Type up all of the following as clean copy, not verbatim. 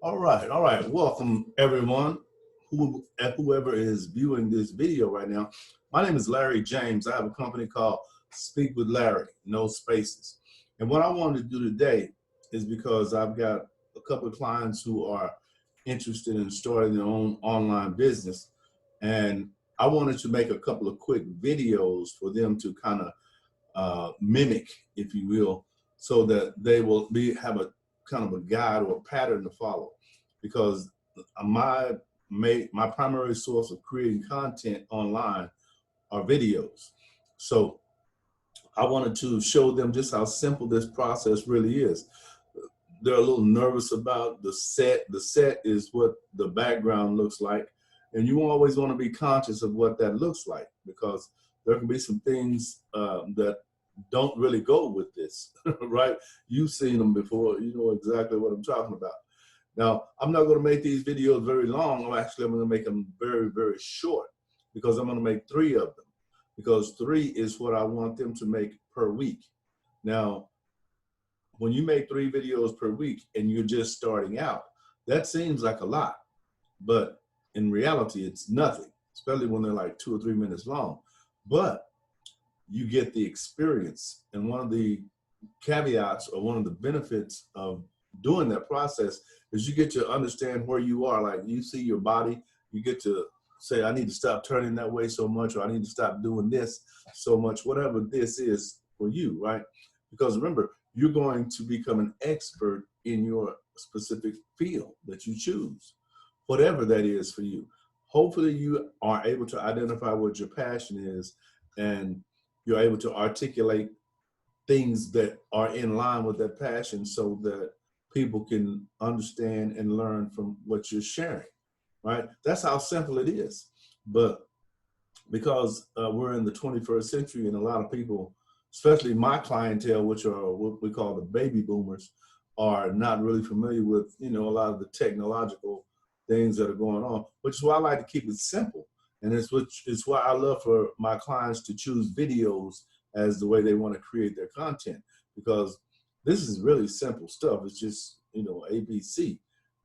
All right. Welcome everyone, whoever is viewing this video right now. My name is Larry James. I have a company called Speak with Larry, no spaces. And what I wanted to do today is because I've got a couple of clients who are interested in starting their own online business. And I wanted to make a couple of quick videos for them to kind of mimic, if you will, so that they will have a kind of a guide or a pattern to follow. Because my primary source of creating content online are videos. So I wanted to show them just how simple this process really is. They're a little nervous about the set. The set is what the background looks like. And you always want to be conscious of what that looks like, because there can be some things that don't really go with this, right? You've seen them before. You know exactly what I'm talking about. Now, I'm not going to make these videos very long. I'm going to make them very, very short, because I'm going to make 3 of them, because 3 is what I want them to make per week. Now, when you make 3 videos per week and you're just starting out, that seems like a lot, but in reality, it's nothing, especially when they're like 2 or 3 minutes long. But you get the experience. And one of the caveats or one of the benefits of doing that process is you get to understand where you are. Like, you see your body, you get to say, I need to stop turning that way so much, or I need to stop doing this so much, whatever this is for you, right? Because remember, you're going to become an expert in your specific field that you choose, whatever that is for you. Hopefully you are able to identify what your passion is, and you're able to articulate things that are in line with that passion so that people can understand and learn from what you're sharing, right? That's how simple it is. But because we're in the 21st century, and a lot of people, especially my clientele, which are what we call the baby boomers, are not really familiar with, a lot of the technological things that are going on, which is why I like to keep it simple. And it's why I love for my clients to choose videos as the way they want to create their content, because this is really simple stuff. It's just, ABC,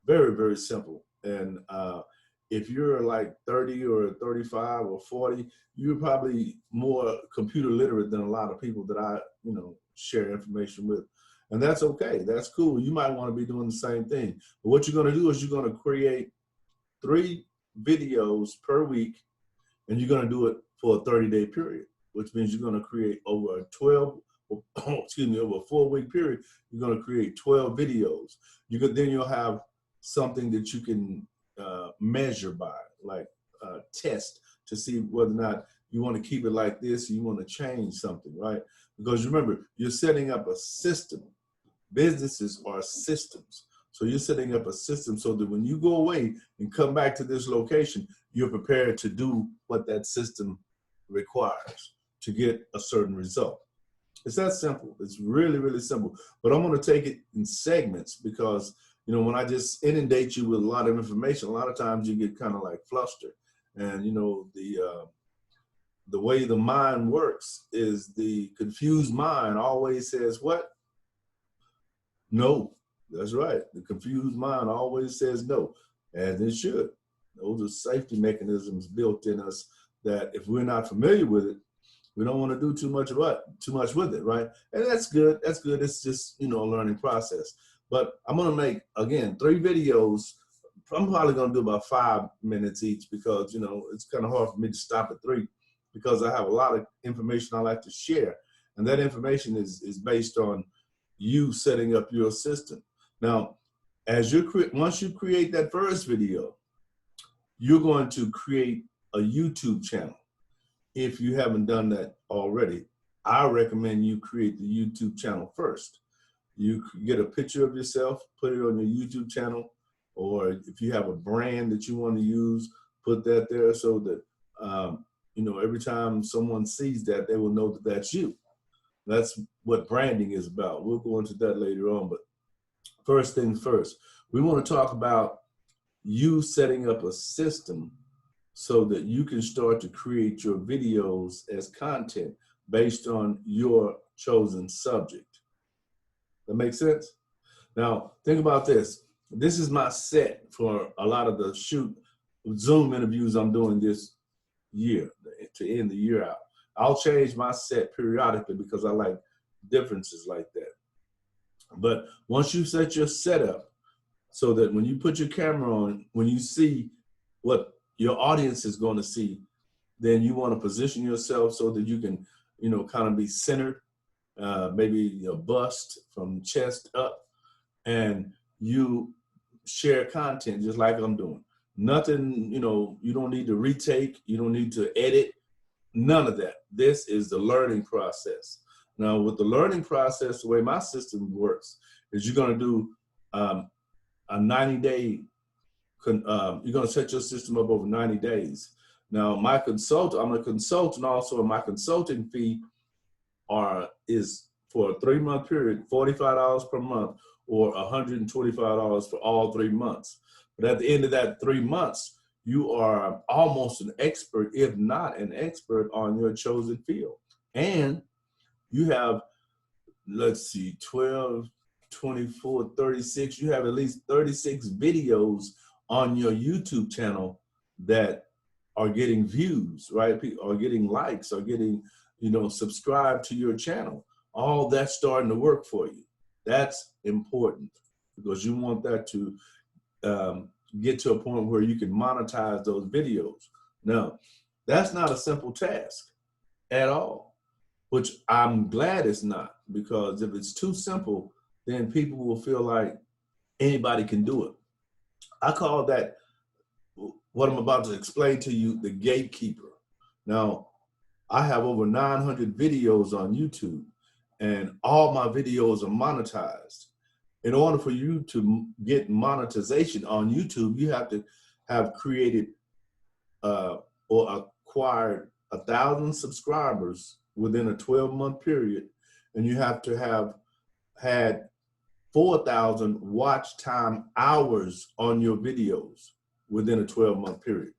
very, very simple. And if you're like 30 or 35 or 40, you're probably more computer literate than a lot of people that I, share information with. And that's okay. That's cool. You might want to be doing the same thing. But what you're going to do is you're going to create 3 videos per week, and you're going to do it for a 30-day period, which means you're going to create over over a 4-week period, you're going to create 12 videos. Then you'll have something that you can measure by, like test to see whether or not you want to keep it like this, or you want to change something, right? Because remember, you're setting up a system. Businesses are systems. So you're setting up a system so that when you go away and come back to this location, you're prepared to do what that system requires to get a certain result. It's that simple. It's really, really simple. But I'm going to take it in segments, because, when I just inundate you with a lot of information, a lot of times you get kind of like flustered. And, the way the mind works is the confused mind always says what? No. That's right. The confused mind always says no, as it should. Those are safety mechanisms built in us that if we're not familiar with it, we don't want to do too much with it, right? And that's good. That's good. It's just, a learning process. But I'm going to make, again, 3 videos. I'm probably going to do about 5 minutes each, because, it's kind of hard for me to stop at 3, because I have a lot of information I like to share. And that information is based on you setting up your system. Now, once you create that first video, you're going to create a YouTube channel. If you haven't done that already, I recommend you create the YouTube channel first. You get a picture of yourself, put it on your YouTube channel, or if you have a brand that you want to use, put that there so that, every time someone sees that, they will know that that's you. That's what branding is about. We'll go into that later on, but first things first, we want to talk about you setting up a system so that you can start to create your videos as content based on your chosen subject. That makes sense? Now, think about this. This is my set for a lot of the Zoom interviews I'm doing this year to end the year out. I'll change my set periodically because I like differences like that. But once you set your setup so that when you put your camera on, when you see what your audience is going to see, then you want to position yourself so that you can, kind of be centered, maybe your bust from chest up, and you share content just like I'm doing. Nothing, you don't need to retake, you don't need to edit, none of that. This is the learning process. Now, with the learning process, the way my system works is you're going to do a 90-day, you're going to set your system up over 90 days. Now, I'm a consultant also, and my consulting fee is for a 3-month period, $45 per month, or $125 for all 3 months. But at the end of that 3 months, you are almost an expert, if not an expert, on your chosen field. And you have, 12, 24, 36, you have at least 36 videos on your YouTube channel that are getting views, right? People are getting likes, are getting, subscribe to your channel. All that's starting to work for you. That's important because you want that to get to a point where you can monetize those videos. Now, that's not a simple task at all, which I'm glad it's not, because if it's too simple, then people will feel like anybody can do it. I call that, what I'm about to explain to you, the gatekeeper. Now, I have over 900 videos on YouTube, and all my videos are monetized. In order for you to get monetization on YouTube, you have to have created or acquired 1,000 subscribers within a 12-month period, and you have to have had 4,000 watch time hours on your videos within a 12-month period.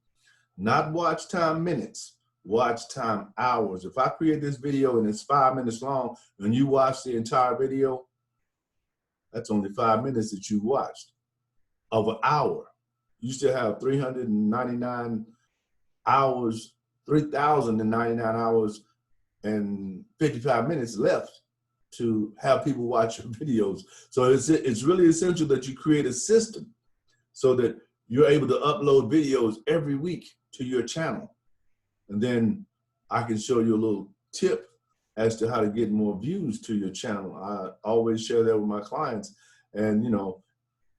Not watch time minutes, watch time hours. If I create this video and it's 5 minutes long and you watch the entire video, that's only 5 minutes that you watched of an hour. You still have 399 hours, 3,099 hours and 55 minutes left to have people watch your videos. So it's really essential that you create a system so that you're able to upload videos every week to your channel. And then I can show you a little tip as to how to get more views to your channel. I always share that with my clients, and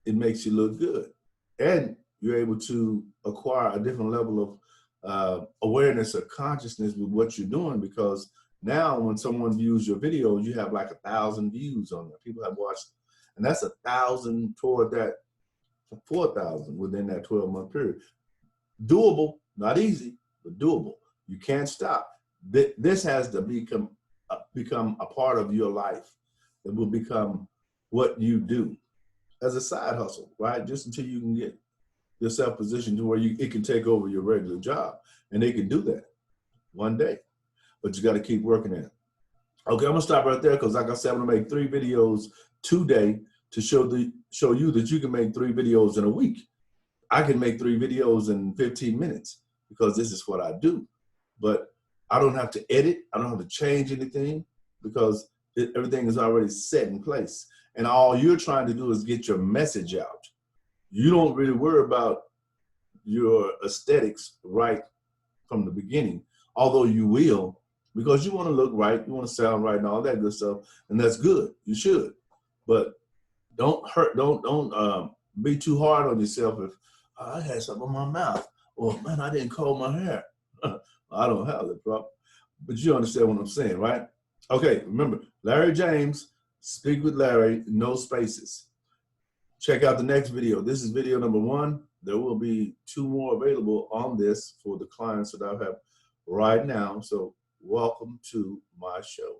it makes you look good. And you're able to acquire a different level of awareness or consciousness with what you're doing, because now when someone views your videos, you have like 1,000 views on there. People have watched, and that's 1,000 toward that 4,000 within that 12-month period. Doable, not easy, but doable. You can't stop. This has to become a part of your life. It will become what you do as a side hustle, right? Just until you can get yourself positioned to where it can take over your regular job. And they can do that one day, but you got to keep working at it. Okay, I'm gonna stop right there because, like I said, I'm gonna make 3 videos today to show you that you can make 3 videos in a week. I can make 3 videos in 15 minutes because this is what I do. But I don't have to edit. I don't have to change anything because everything is already set in place. And all you're trying to do is get your message out. You don't really worry about your aesthetics right from the beginning, although you will, because you want to look right, you want to sound right and all that good stuff. And that's good. You should. But don't be too hard on yourself if I had something on my mouth, or man, I didn't comb my hair. I don't have that problem, but you understand what I'm saying, right? Okay, remember, Larry James, Speak with Larry, no spaces. Check out the next video. This is video number 1. There will be 2 more available on this for the clients that I have right now. So welcome to my show.